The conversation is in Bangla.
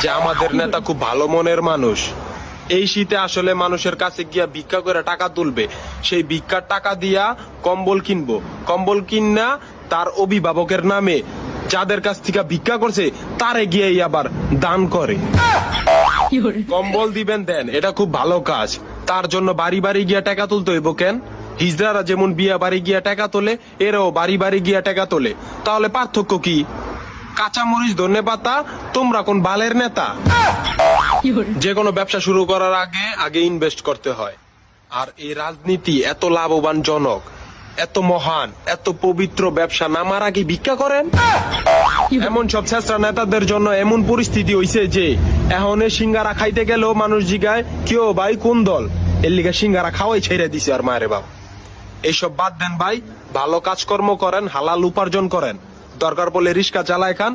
যে আমাদের নেতা খুব ভালো মনের মানুষ, এই শীতে আসলে মানুষের কাছে গিয়া ভিক্ষা করে টাকা তুলবে, সেই ভিক্ষার টাকা দিয়া কম্বল কিনবো, কম্বল কিনা তার অভিভাবকের নামে যাদের কাছ থেকে ভিক্ষা করছে তারে গিয়ে আবার দান করে। কম্বল দিবেন দেন, এটা খুব ভালো কাজ। তার জন্য বাড়ি বাড়ি গিয়া টাকা তুলতে হইব কেন? হিজড়ারা যেমন বিয়া বাড়ি গিয়া টাকা তোলে, এরাও বাড়ি বাড়ি গিয়া টাকা তোলে, তাহলে পার্থক্য কি? কাঁচামরিচ ধনে পাতা, তোমরা কোন বালের নেতা? যে কোনো ব্যবসা শুরু করার আগে আগে ইনভেস্ট করতে হয়। আর এই রাজনীতি এত লাভবানজনক, এত মহান, এত পবিত্র ব্যবসা নামার আগে ভিক্ষা করেন? এমন সব ছেঁচড়া নেতাদের জন্য এমন পরিস্থিতি হইছে যে এখন সিঙ্গারা খাইতে গেলেও মানুষ জিগায় কেউ ভাই কোন দল, এর লিগে সিঙ্গারা খাওয়াই ছেড়ে দিছে। আর মায়ের বাপ, এইসব বাদ দেন ভাই, ভালো কাজকর্ম করেন, হালাল উপার্জন করেন, দরকার পড়লে রিস্কা চালায় খান।